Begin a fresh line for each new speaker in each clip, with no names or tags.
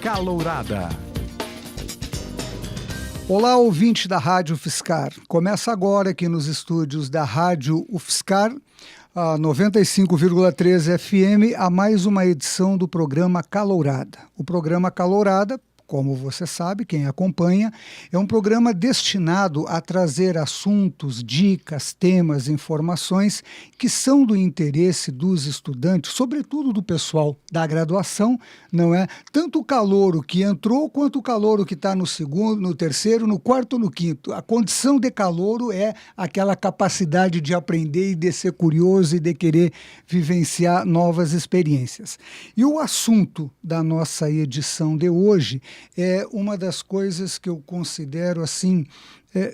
Calourada.
Olá, ouvinte da Rádio UFSCar. Começa agora aqui nos estúdios da Rádio UFSCar, a 95,3 FM, a mais uma edição do programa Calourada. O programa Calourada, como você sabe, quem acompanha, é um programa destinado a trazer assuntos, dicas, temas, informações que são do interesse dos estudantes, sobretudo do pessoal da graduação, não é? Tanto o calouro que entrou, quanto o calouro que está no segundo, no terceiro, no quarto ou no quinto. A condição de calouro é aquela capacidade de aprender e de ser curioso e de querer vivenciar novas experiências. E o assunto da nossa edição de hoje é uma das coisas que eu considero assim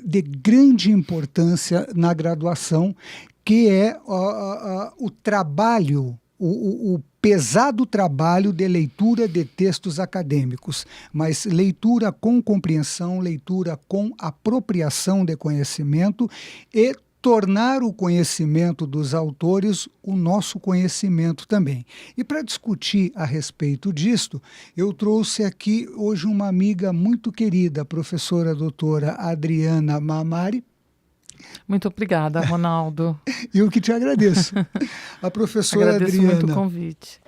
de grande importância na graduação, que é o trabalho, o pesado trabalho de leitura de textos acadêmicos, mas leitura com compreensão, leitura com apropriação de conhecimento e tornar o conhecimento dos autores o nosso conhecimento também. E para discutir a respeito disto, eu trouxe aqui hoje uma amiga muito querida, a professora doutora Adriana Mamari.
Muito obrigada, Ronaldo.
Eu que te agradeço. A professora
Agradeço
Adriana
muito o convite.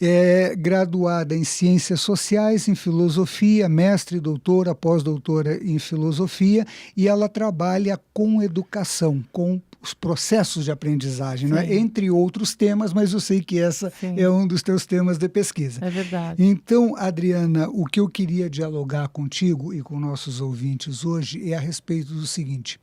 É graduada em Ciências Sociais, em Filosofia, mestre, doutora, pós-doutora em Filosofia, e ela trabalha com educação, com os processos de aprendizagem, não é? Entre outros temas, mas eu sei que essa é um dos teus temas de pesquisa.
É verdade.
Então, Adriana, o que eu queria dialogar contigo e com nossos ouvintes hoje é a respeito do seguinte: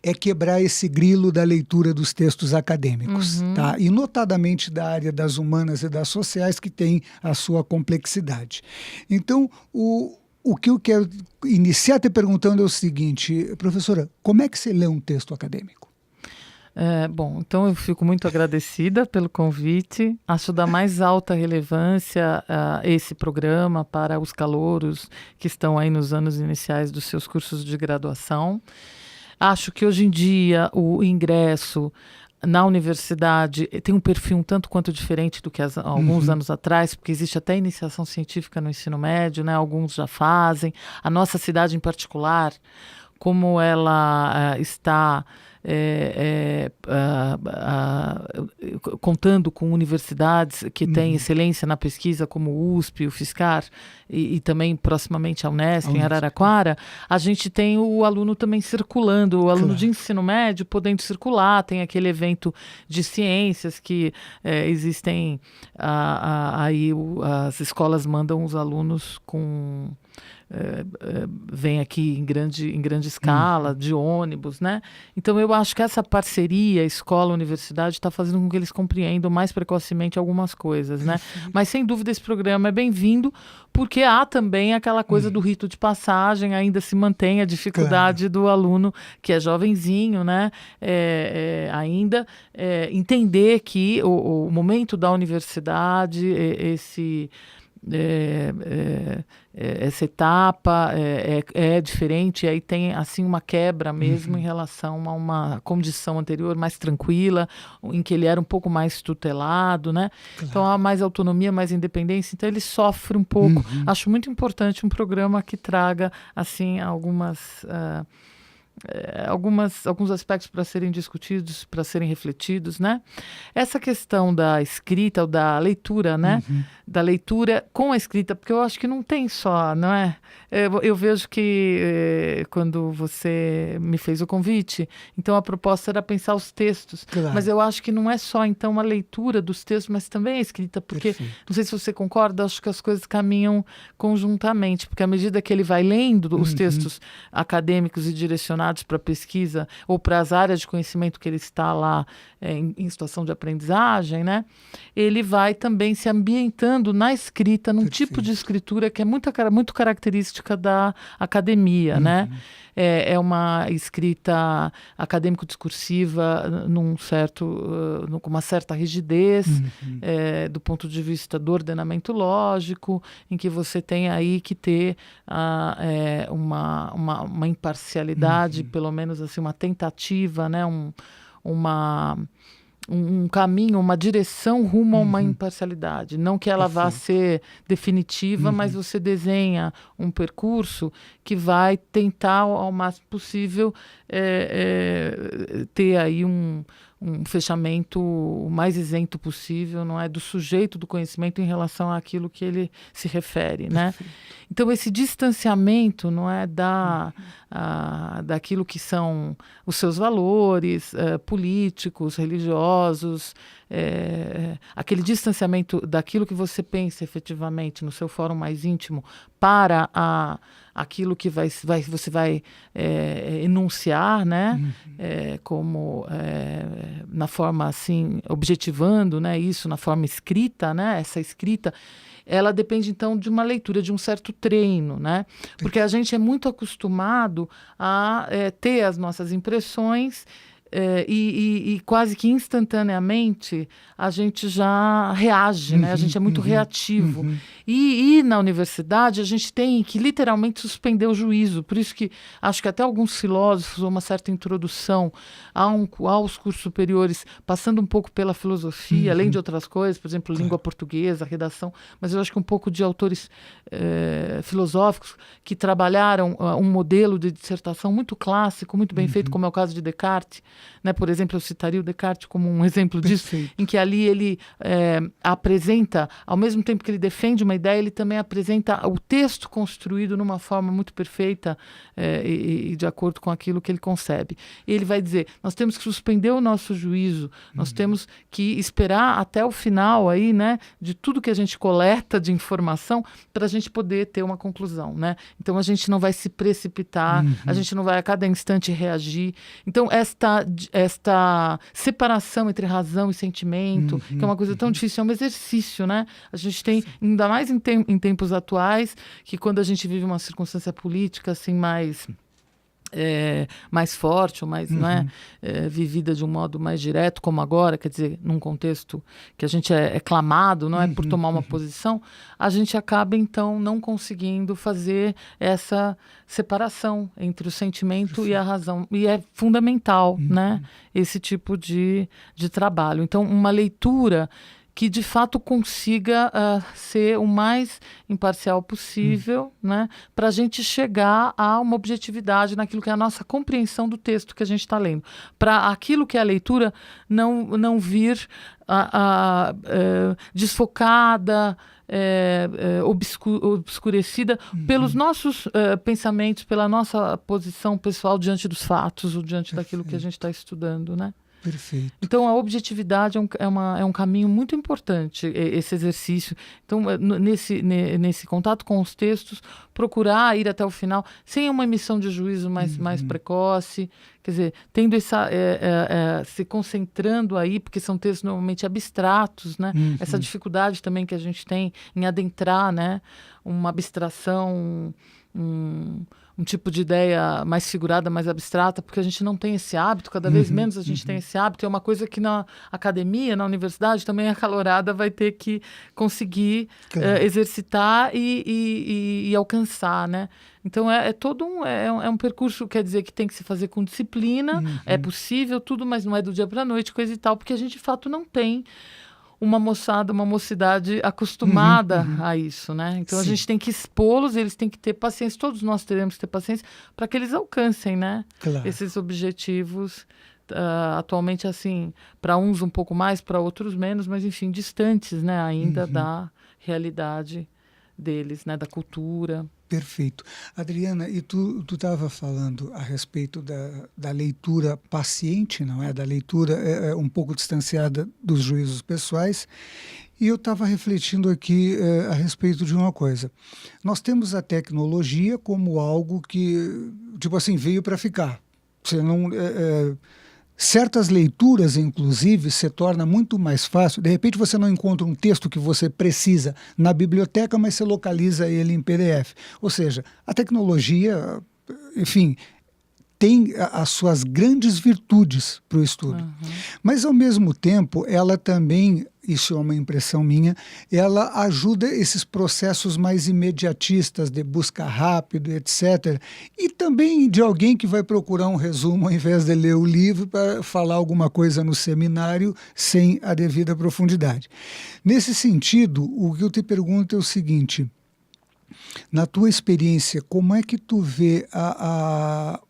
é quebrar esse grilo da leitura dos textos acadêmicos, tá? E notadamente da área das humanas e das sociais, que tem a sua complexidade. Então, o que eu quero iniciar te perguntando é o seguinte, professora, como é que você lê um texto acadêmico?
Bom, então eu fico muito agradecida pelo convite. Acho da mais alta relevância esse programa para os calouros que estão aí nos anos iniciais dos seus cursos de graduação. Acho que hoje em dia o ingresso na universidade tem um perfil um tanto quanto diferente do que alguns anos atrás, porque existe até iniciação científica no ensino médio, né? Alguns já fazem. A nossa cidade em particular, como ela está contando com universidades que têm excelência na pesquisa, como o USP, o UFSCar, e também proximamente a Unesp, em Araraquara, a gente tem o aluno também circulando, o aluno de ensino médio podendo circular, tem aquele evento de ciências que existem, aí as escolas mandam os alunos com... vem aqui em grande escala, de ônibus, né? Então eu acho que essa parceria escola-universidade está fazendo com que eles compreendam mais precocemente algumas coisas, né? Mas sem dúvida esse programa é bem-vindo, porque há também aquela coisa do rito de passagem, ainda se mantém a dificuldade do aluno que é jovenzinho, né? Ainda entender que o momento da universidade, essa etapa é diferente, e aí tem assim uma quebra mesmo em relação a uma condição anterior mais tranquila, em que ele era um pouco mais tutelado, né? Então há mais autonomia, mais independência, então ele sofre um pouco. Acho muito importante um programa que traga assim alguns aspectos para serem discutidos, para serem refletidos, né? Essa questão da escrita ou da leitura, né? Da leitura com a escrita, porque eu acho que não tem só, não é? Eu vejo que quando você me fez o convite, então a proposta era pensar os textos, mas eu acho que não é só então a leitura dos textos, mas também a escrita, porque não sei se você concorda, acho que as coisas caminham conjuntamente, porque à medida que ele vai lendo os textos acadêmicos e direcionados para pesquisa ou para as áreas de conhecimento que ele está lá em situação de aprendizagem, né? Ele vai também se ambientando na escrita, num tipo de escritura que é muito característica da academia, né? É uma escrita acadêmico-discursiva com uma certa rigidez, do ponto de vista do ordenamento lógico, em que você tem aí que ter uma imparcialidade, pelo menos assim, uma tentativa, né? um caminho, uma direção rumo a uma imparcialidade. Não que ela vá ser definitiva, mas você desenha um percurso que vai tentar, ao máximo possível, ter aí um fechamento o mais isento possível, não é, do sujeito do conhecimento em relação àquilo que ele se refere, né? Então esse distanciamento, não é, daquilo que são os seus valores políticos, religiosos, aquele distanciamento daquilo que você pensa efetivamente no seu fórum mais íntimo para aquilo que você vai enunciar, né? Como na forma assim, objetivando, né? Isso na forma escrita, né? Essa escrita, ela depende então de uma leitura, de um certo treino, né? Porque a gente é muito acostumado a ter as nossas impressões e quase que instantaneamente a gente já reage, né? A gente é muito reativo. E na universidade a gente tem que literalmente suspender o juízo. Por isso que acho que até alguns filósofos, uma certa introdução aos cursos superiores, passando um pouco pela filosofia, além de outras coisas, por exemplo, língua portuguesa, redação, mas eu acho que um pouco de autores filosóficos que trabalharam um modelo de dissertação muito clássico, muito bem feito, como é o caso de Descartes, né? Por exemplo, eu citaria o Descartes como um exemplo disso, em que ali ele apresenta, ao mesmo tempo que ele defende uma ideia, ele também apresenta o texto construído numa forma muito perfeita e de acordo com aquilo que ele concebe. E ele vai dizer, nós temos que suspender o nosso juízo, nós temos que esperar até o final aí, né, de tudo que a gente coleta de informação para a gente poder ter uma conclusão, né? Então a gente não vai se precipitar, a gente não vai a cada instante reagir. Então esta separação entre razão e sentimento, que é uma coisa tão difícil, é um exercício, né? A gente tem, ainda mais em tempos atuais, que quando a gente vive uma circunstância política assim mais forte, ou mais não é, vivida de um modo mais direto, como agora, quer dizer, num contexto que a gente é clamado, não é, por tomar uma posição, a gente acaba, então, não conseguindo fazer essa separação entre o sentimento e a razão. E é fundamental, né, esse tipo de trabalho. Então, uma leitura que de fato consiga ser o mais imparcial possível, né, para a gente chegar a uma objetividade naquilo que é a nossa compreensão do texto que a gente está lendo. Para aquilo que é a leitura não vir desfocada, obscurecida pelos nossos pensamentos, pela nossa posição pessoal diante dos fatos ou diante daquilo que a gente está estudando, né?
Perfeito.
Então, a objetividade é um caminho muito importante, esse exercício. Então, nesse contato com os textos, procurar ir até o final, sem uma emissão de juízo mais precoce, quer dizer, tendo se concentrando aí, porque são textos normalmente abstratos, né? Essa dificuldade também que a gente tem em adentrar, né, uma abstração, um tipo de ideia mais figurada, mais abstrata, porque a gente não tem esse hábito, cada vez menos a gente tem esse hábito. É uma coisa que na academia, na universidade, também a calorada vai ter que conseguir exercitar e alcançar, né? Então, todo um percurso, quer dizer, que tem que se fazer com disciplina, é possível tudo, mas não é do dia para a noite, coisa e tal, porque a gente, de fato, não tem uma mocidade acostumada a isso, né? Então, a gente tem que expô-los, eles têm que ter paciência, todos nós teremos que ter paciência para que eles alcancem, né? Esses objetivos, atualmente, assim, para uns um pouco mais, para outros menos, mas, enfim, distantes, né, ainda da realidade deles, né, da cultura.
Perfeito. Adriana, e tu estava falando a respeito da leitura paciente, não é? Da leitura um pouco distanciada dos juízos pessoais, e eu estava refletindo aqui a respeito de uma coisa. Nós temos a tecnologia como algo que, tipo assim, veio para ficar. Você não... certas leituras, inclusive, se torna muito mais fácil. De repente você não encontra um texto que você precisa na biblioteca, mas você localiza ele em PDF. Ou seja, a tecnologia, enfim, tem as suas grandes virtudes para o estudo. Mas, ao mesmo tempo, ela também isso é uma impressão minha, ela ajuda esses processos mais imediatistas de busca rápido, etc. E também de alguém que vai procurar um resumo ao invés de ler o livro para falar alguma coisa no seminário sem a devida profundidade. Nesse sentido, o que eu te pergunto é o seguinte: na tua experiência, como é que tu vê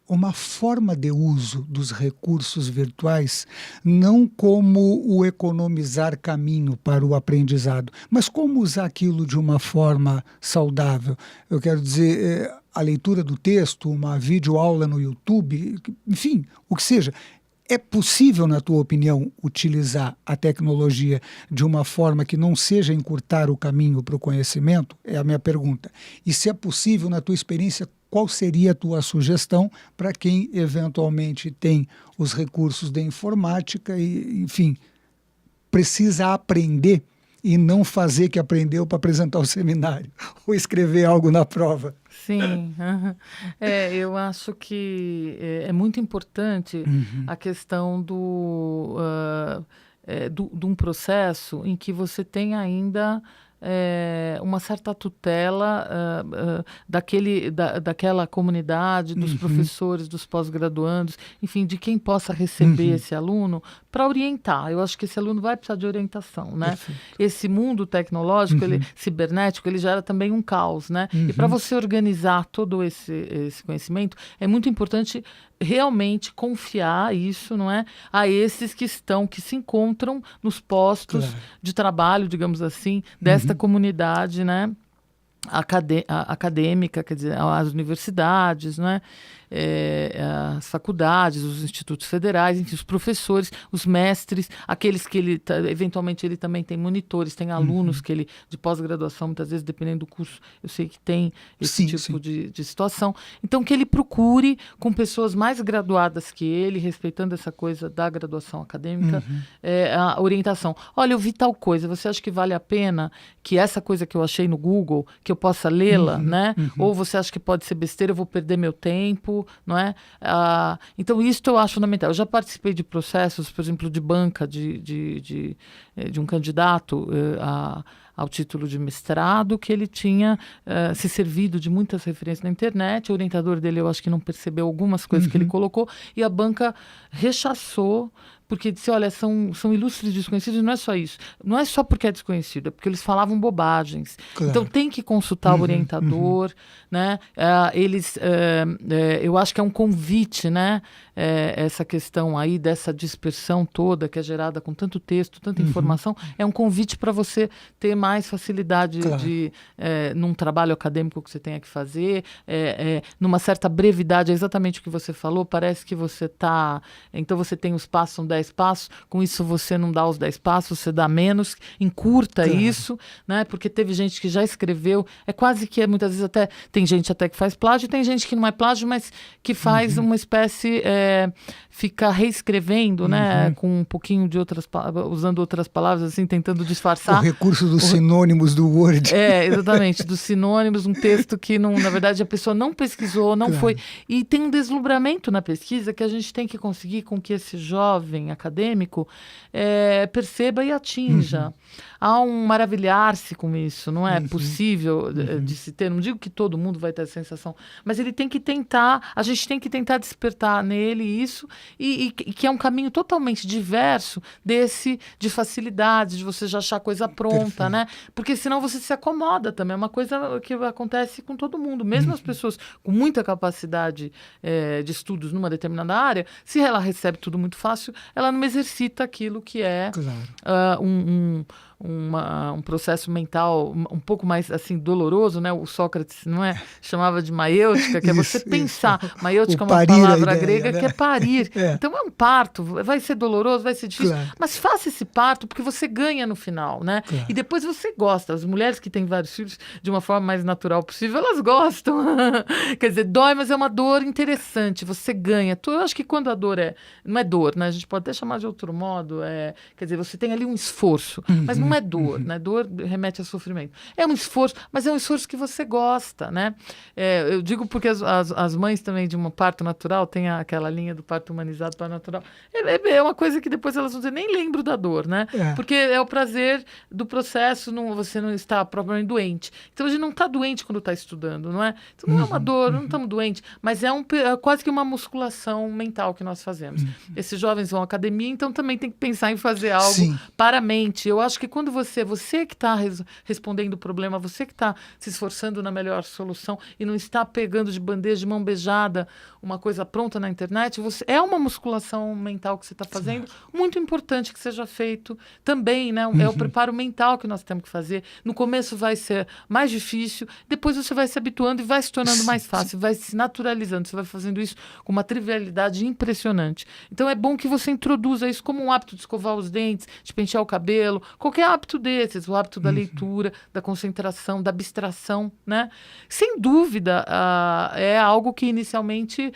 uma forma de uso dos recursos virtuais, não como o economizar caminho para o aprendizado, mas como usar aquilo de uma forma saudável? Eu quero dizer, a leitura do texto, uma videoaula no YouTube, enfim, o que seja. É possível, na tua opinião, utilizar a tecnologia de uma forma que não seja encurtar o caminho para o conhecimento? É a minha pergunta. E se é possível, na tua experiência, qual seria a tua sugestão para quem eventualmente tem os recursos da informática e, enfim, precisa aprender e não fazer que aprendeu para apresentar o seminário ou escrever algo na prova?
Sim, eu acho que é muito importante a questão de um processo em que você tem ainda uma certa tutela daquela comunidade, dos professores, dos pós-graduandos, enfim, de quem possa receber esse aluno para orientar. Eu acho que esse aluno vai precisar de orientação, né?
Perfeito.
Esse mundo tecnológico, cibernético, ele gera também um caos, né? E para você organizar todo esse conhecimento, é muito importante realmente confiar isso, não é, a esses que se encontram nos postos de trabalho, digamos assim, desta comunidade, né, acadêmica, quer dizer, as universidades, não é? As faculdades, os institutos federais, enfim, os professores, os mestres, aqueles que eventualmente ele também tem monitores, tem alunos que ele, de pós-graduação, muitas vezes, dependendo do curso, eu sei que tem esse tipo de situação. Então, que ele procure com pessoas mais graduadas que ele, respeitando essa coisa da graduação acadêmica, a orientação. Olha, eu vi tal coisa, você acha que vale a pena que essa coisa que eu achei no Google, que eu possa lê-la, né? Ou você acha que pode ser besteira, eu vou perder meu tempo, não é? Então, isso eu acho fundamental. Eu já participei de processos, por exemplo, de banca de um candidato ao título de mestrado, que ele tinha se servido de muitas referências na internet. O orientador dele, eu acho que não percebeu algumas coisas que ele colocou, e a banca rechaçou, porque disse, olha, são ilustres desconhecidos, não é só isso. Não é só porque é desconhecido, é porque eles falavam bobagens. Claro. Então, tem que consultar o orientador, né? Eu acho que é um convite, né? Essa questão aí dessa dispersão toda que é gerada com tanto texto, tanta informação, é um convite para você ter mais facilidade num trabalho acadêmico que você tenha que fazer, numa certa brevidade, é exatamente o que você falou, parece que você está... Então, você tem os passos, são 10 passos, com isso você não dá os 10 passos, você dá menos, encurta isso, né? Porque teve gente que já escreveu, é quase que muitas vezes até, tem gente até que faz plágio, tem gente que não é plágio, mas que faz uma espécie, fica reescrevendo, né? Com um pouquinho de usando outras palavras, assim, tentando disfarçar.
O recurso dos sinônimos do Word.
Exatamente, dos sinônimos, um texto que, não, na verdade, a pessoa não pesquisou, não foi. E tem um deslumbramento na pesquisa que a gente tem que conseguir com que esse jovem acadêmico perceba e atinja. Há um maravilhar-se com isso, não é possível de se ter, não digo que todo mundo vai ter essa sensação, mas ele tem que tentar, a gente tem que tentar despertar nele isso, e que é um caminho totalmente diverso de facilidade, de você já achar coisa pronta, né? Porque senão você se acomoda também, é uma coisa que acontece com todo mundo, mesmo as pessoas com muita capacidade de estudos numa determinada área, se ela recebe tudo muito fácil, ela não exercita aquilo que é um processo mental um pouco mais assim doloroso, né? O Sócrates chamava de maiêutica, que é você pensar. Maiêutica é uma palavra grega, né? Que é parir. Então é um parto, vai ser doloroso, vai ser difícil, mas faça esse parto porque você ganha no final, né? E depois você gosta. As mulheres que têm vários filhos, de uma forma mais natural possível, elas gostam. Quer dizer, dói, mas é uma dor interessante, você ganha. Eu acho que quando a dor não é dor, né? A gente pode até chamar de outro modo, quer dizer, você tem ali um esforço, mas Não é dor, né? Dor remete a sofrimento. É um esforço, mas é um esforço que você gosta, né? Eu digo porque as mães também de um parto natural têm aquela linha do parto humanizado para natural. É uma coisa que depois elas vão dizer, nem lembro da dor, né? Porque é o prazer do processo, você não está propriamente doente. Então a gente não está doente quando está estudando, não é? Então não é uma dor, não estamos doentes, mas é quase que uma musculação mental que nós fazemos. Esses jovens vão à academia, então também tem que pensar em fazer algo para a mente. Eu acho que quando você que está respondendo o problema, você que está se esforçando na melhor solução e não está pegando de bandeja, de mão beijada, uma coisa pronta na internet, é uma musculação mental que você está fazendo, muito importante que seja feito também, né? É o preparo mental que nós temos que fazer. No começo vai ser mais difícil, depois você vai se habituando e vai se tornando mais fácil, vai se naturalizando, você vai fazendo isso com uma trivialidade impressionante. Então é bom que você introduza isso como um hábito de escovar os dentes, de pentear o cabelo, qualquer hábito desses, o hábito da leitura, da concentração, da abstração, né? Sem dúvida, é algo que inicialmente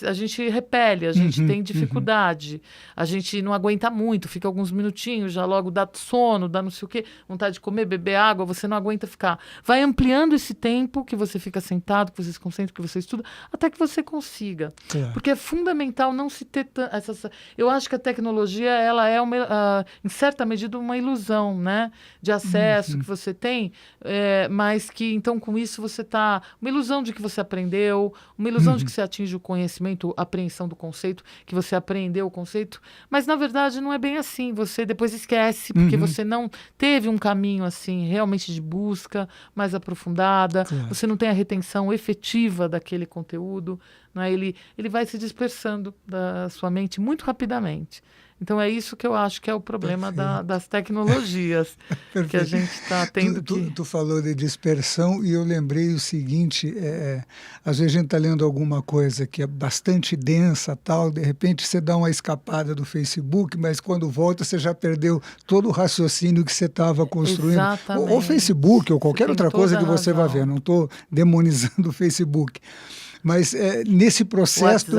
a gente repele, a gente tem dificuldade, a gente não aguenta muito, fica alguns minutinhos, já logo dá sono, dá não sei o quê, vontade de comer, beber água, você não aguenta ficar. Vai ampliando esse tempo que você fica sentado, que você se concentra, que você estuda, até que você consiga. Porque é fundamental não se ter eu acho que a tecnologia, ela é em certa medida uma ilusão, né? De acesso que você tem, mas que então com isso você está... Uma ilusão de que você aprendeu, uma ilusão de que você atinge o conhecimento, a apreensão do conceito, que você aprendeu o conceito, mas na verdade não é bem assim. Você depois esquece, porque você não teve um caminho assim realmente de busca mais aprofundada, você não tem a retenção efetiva daquele conteúdo, né? Ele vai se dispersando da sua mente muito rapidamente. Então é isso que eu acho que é o problema das tecnologias que a gente está tendo
Tu falou de dispersão e eu lembrei o seguinte, às vezes a gente está lendo alguma coisa que é bastante densa, tal, de repente você dá uma escapada do Facebook, mas quando volta você já perdeu todo o raciocínio que você estava construindo.
Exatamente.
Ou Facebook, ou qualquer outra coisa que você vai ver. Não estou demonizando o Facebook. Mas nesse processo,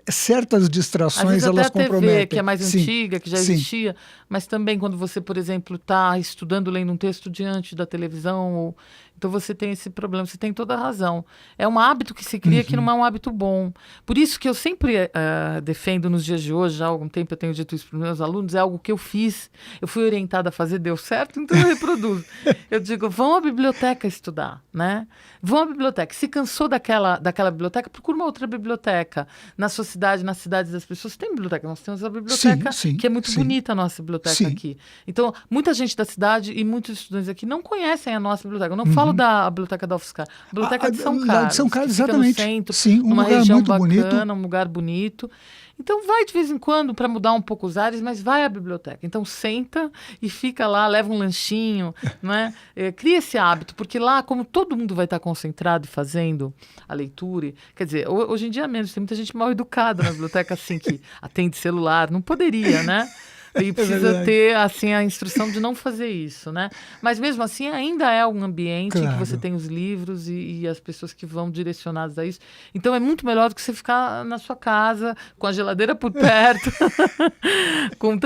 certas distrações elas comprometem.
A TV, que é mais antiga, que já existia, mas também quando você, por exemplo, está estudando, lendo um texto diante da televisão, então você tem esse problema, você tem toda a razão. É um hábito que se cria que não é um hábito bom. Por isso que eu sempre defendo nos dias de hoje, já há algum tempo eu tenho dito isso para os meus alunos, é algo que eu fiz, eu fui orientada a fazer, deu certo, então eu reproduzo. Eu digo, vão à biblioteca estudar, né? Vão à biblioteca. Se cansou daquela biblioteca, procura uma outra biblioteca. Na sua cidade, nas cidades das pessoas, tem biblioteca. Nós temos a biblioteca, que é muito bonita a nossa biblioteca aqui. Então, muita gente da cidade e muitos estudantes aqui não conhecem a nossa biblioteca. Eu não falo da biblioteca da UFSCar. A biblioteca de São Carlos.
De São Carlos, exatamente.
No centro, numa região bacana, um lugar bonito. Então vai de vez em quando para mudar um pouco os ares, mas vai à biblioteca. Então senta e fica lá, leva um lanchinho, né? Cria esse hábito, porque lá, como todo mundo vai estar concentrado e fazendo a leitura, quer dizer, hoje em dia menos, tem muita gente mal educada na biblioteca assim, que atende celular, não poderia, né? E precisa ter, assim, a instrução de não fazer isso, né? Mas mesmo assim, ainda é um ambiente em que você tem os livros e as pessoas que vão direcionadas a isso. Então, é muito melhor do que você ficar na sua casa, com a geladeira por perto, com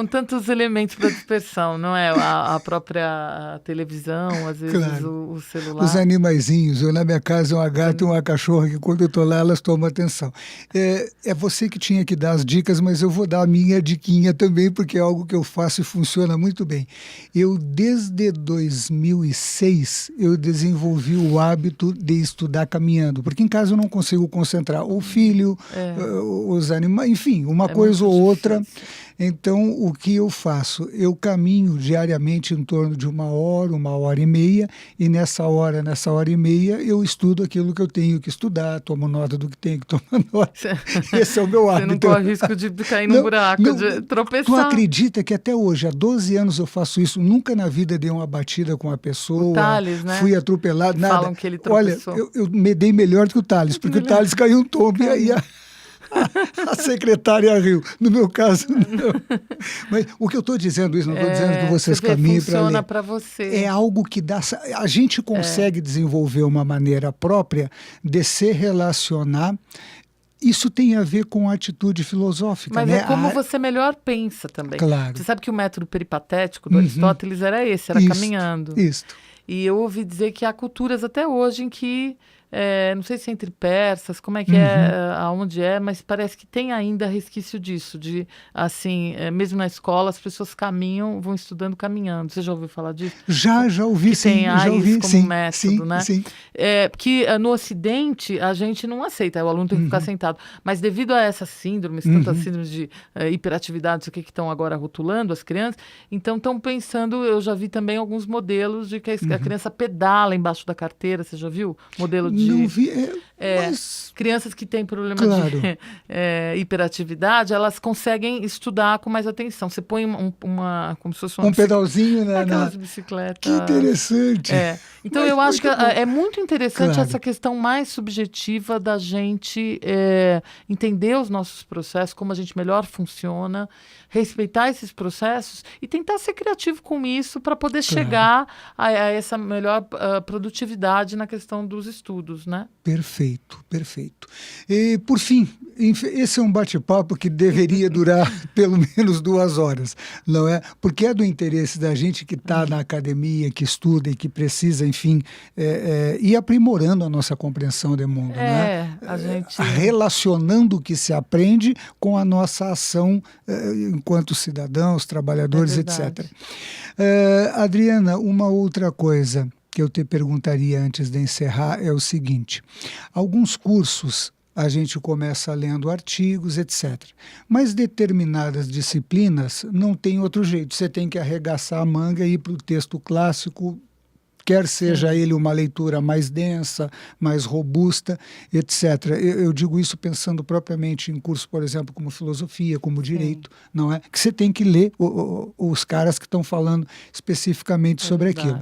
tantos elementos para dispersão, não é? A própria televisão, às vezes o celular.
Os animaizinhos. Eu, na minha casa, uma gata e uma cachorra que, quando eu estou lá, elas tomam atenção. É você que tinha que dar as dicas, mas eu vou dar a minha diquinha também, porque é algo que eu faço e funciona muito bem. Eu, desde 2006, eu desenvolvi o hábito de estudar caminhando, porque em casa eu não consigo concentrar o filho, os animais, enfim, uma coisa ou outra. Então, o que eu faço? Eu caminho diariamente em torno de 1 hora e nessa hora e meia, eu estudo aquilo que eu tenho que estudar, tomo nota do que tenho que tomar nota. Esse é o meu hábito.
Você não corre risco de cair num buraco, de tropeçar.
Tu acredita que até hoje, há 12 anos eu faço isso, nunca na vida dei uma batida com a pessoa,
o Thales, né?
Fui atropelado, nada.
Falam que ele tropeçou.
Olha, eu me dei melhor do que o Thales, porque o Thales caiu um tombo e aí a secretária riu. No meu caso, não. Mas o que eu estou dizendo isso, não estou dizendo que vocês caminhem para ler.
Funciona para você.
É algo que dá... A gente consegue desenvolver uma maneira própria de se relacionar Isso tem a ver com a atitude filosófica,
Mas
né?
é como você melhor pensa também.
Claro.
Você sabe que o método peripatético do Aristóteles era esse, era caminhando.
Isso.
E eu ouvi dizer que há culturas até hoje em que, não sei se é entre persas, como é que é, aonde é, mas parece que tem ainda resquício disso, de, assim, mesmo na escola, as pessoas caminham, vão estudando caminhando. Você já ouviu falar disso?
Já ouvi,
que
sim.
Tem
já ouvi,
como
sim,
método, né?
Sim.
Porque no Ocidente a gente não aceita, o aluno tem que ficar sentado. Mas devido a essas síndromes, tantas síndromes de hiperatividade, não sei o que estão agora rotulando as crianças, então estão pensando, eu já vi também alguns modelos de que a criança pedala embaixo da carteira, você já viu? Modelo de...
Não vi, mas...
Crianças que têm problema
Claro.
de hiperatividade, elas conseguem estudar com mais atenção. Você põe como se fosse
um pedalzinho
aquelas bicicletas.
Que interessante.
Então,
Mas
eu acho que é muito interessante
Claro.
essa questão mais subjetiva da gente entender os nossos processos, como a gente melhor funciona, respeitar esses processos e tentar ser criativo com isso para poder chegar a essa melhor produtividade na questão dos estudos, né?
Perfeito. E, por fim, esse é um bate-papo que deveria durar pelo menos 2 horas, não é? Porque é do interesse da gente que está na academia, que estuda e que precisa, enfim, ir aprimorando a nossa compreensão do mundo, não é?
A gente...
Relacionando o que se aprende com a nossa ação enquanto cidadãos, trabalhadores, etc. Adriana, uma outra coisa que eu te perguntaria antes de encerrar é o seguinte: alguns cursos a gente começa lendo artigos, etc. Mas determinadas disciplinas não tem outro jeito. Você tem que arregaçar a manga e ir para o texto clássico, quer seja ele uma leitura mais densa, mais robusta, etc. Eu digo isso pensando propriamente em cursos, por exemplo, como filosofia, como direito, não é? Que você tem que ler os caras que estão falando especificamente sobre aquilo.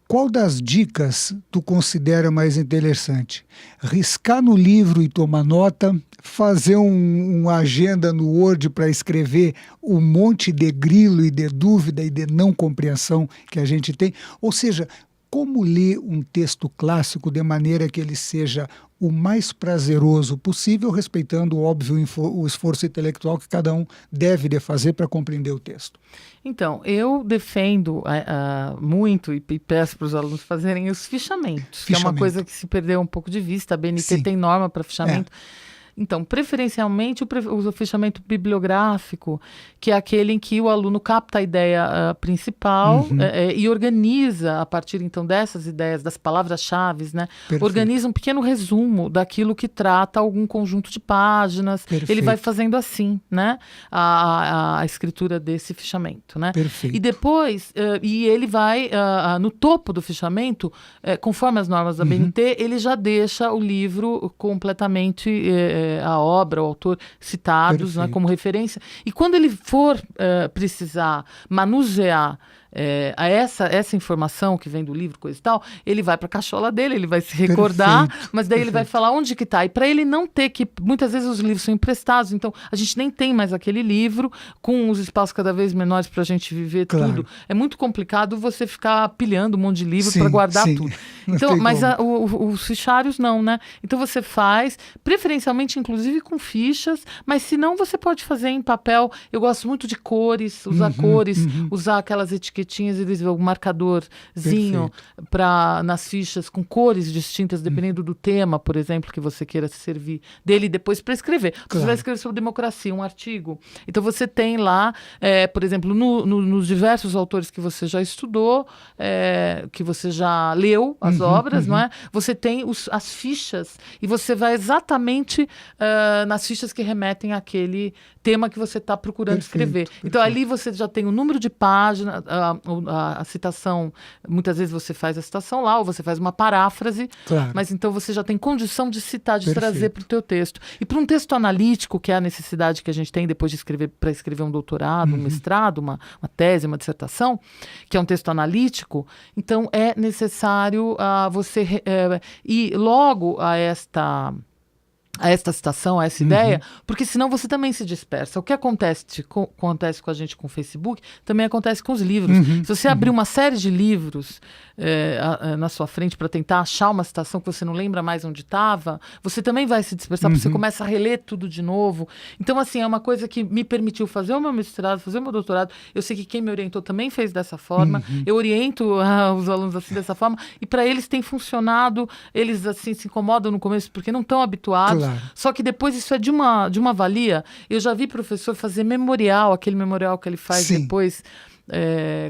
Qual das dicas tu considera mais interessante? Riscar no livro e tomar nota, fazer uma agenda no Word para escrever um monte de grilo e de dúvida e de não compreensão que a gente tem? Ou seja, como ler um texto clássico de maneira que ele seja o mais prazeroso possível, respeitando, óbvio, o esforço intelectual que cada um deve de fazer para compreender o texto?
Então, eu defendo muito e peço para os alunos fazerem os fichamentos, que é uma coisa que se perdeu um pouco de vista. A BNT tem norma para fichamento. Então, preferencialmente, o fichamento bibliográfico, que é aquele em que o aluno capta a ideia principal e organiza, a partir, então, dessas ideias, das palavras-chave, né? Organiza um pequeno resumo daquilo que trata algum conjunto de páginas.
Perfeito.
Ele vai fazendo assim, né? A escritura desse fichamento, né?
Perfeito.
E depois, e ele vai, no topo do fichamento, conforme as normas da BNT, ele já deixa o livro completamente... a obra, o autor citados, né, como referência. E quando ele for precisar manusear essa informação que vem do livro, coisa e tal, ele vai para a cachola dele, ele vai se recordar, mas daí ele vai falar onde que está. E para ele não ter que... Muitas vezes os livros são emprestados, então a gente nem tem mais aquele livro, com os espaços cada vez menores para a gente viver tudo. É muito complicado você ficar pilhando um monte de livro para guardar tudo. Então, mas os fichários não, né? Então você faz, preferencialmente, inclusive com fichas, mas se não, você pode fazer em papel. Eu gosto muito de cores, usar cores, usar aquelas etiquetinhas e um marcadorzinho nas fichas com cores distintas, dependendo do tema, por exemplo, que você queira se servir dele depois para escrever. Você vai escrever sobre democracia, um artigo. Então você tem lá, por exemplo, nos diversos autores que você já estudou, que você já leu as obras, não é? Você tem as fichas e você vai exatamente nas fichas que remetem àquele tema que você está procurando escrever. Então ali você já tem o número de páginas, a citação, muitas vezes você faz a citação lá, ou você faz uma paráfrase, mas então você já tem condição de citar, de trazer para o teu texto. E para um texto analítico, que é a necessidade que a gente tem depois de escrever, para escrever um doutorado, um mestrado, uma tese, uma dissertação, que é um texto analítico, então é necessário você ir logo a a esta citação, a essa ideia, porque senão você também se dispersa. O que acontece com a gente com o Facebook, também acontece com os livros. Se você abrir uma série de livros na sua frente para tentar achar uma citação que você não lembra mais onde estava, você também vai se dispersar, porque você começa a reler tudo de novo. Então, assim, é uma coisa que me permitiu fazer o meu mestrado, fazer o meu doutorado. Eu sei que quem me orientou também fez dessa forma. Eu oriento os alunos assim dessa forma, e para eles tem funcionado. Eles assim se incomodam no começo porque não estão habituados.
Claro.
Só que depois isso é de uma valia. Eu já vi professor fazer memorial, aquele memorial que ele faz depois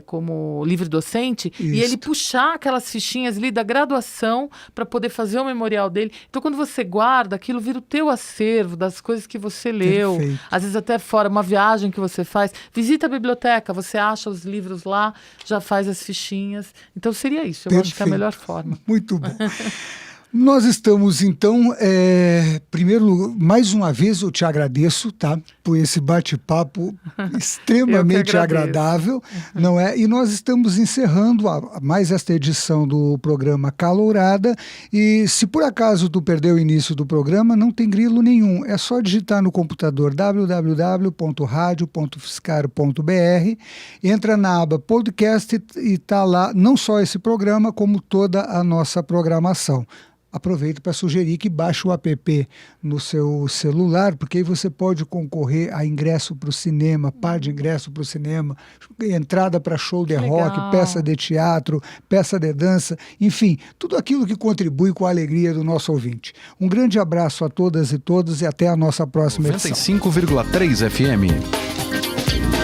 como livre docente, e ele puxar aquelas fichinhas ali da graduação para poder fazer o memorial dele. Então, quando você guarda, aquilo vira o teu acervo das coisas que você leu.
Perfeito.
Às vezes até fora, uma viagem que você faz. Visita a biblioteca, você acha os livros lá, já faz as fichinhas. Então, seria isso. Eu acho que é a melhor forma.
Muito bom. Nós estamos, então, primeiro, mais uma vez eu te agradeço, tá? Por esse bate-papo extremamente agradável, não é? E nós estamos encerrando mais esta edição do programa Calourada, e se por acaso tu perdeu o início do programa, não tem grilo nenhum, é só digitar no computador www.radio.fiscar.br, entra na aba podcast e tá lá não só esse programa, como toda a nossa programação. Aproveito para sugerir que baixe o app no seu celular, porque aí você pode concorrer a ingresso para o cinema, par de ingresso para o cinema, entrada para show de rock, peça de teatro, peça de dança, enfim, tudo aquilo que contribui com a alegria do nosso ouvinte. Um grande abraço a todas e todos e até a nossa próxima edição.
95,3 FM.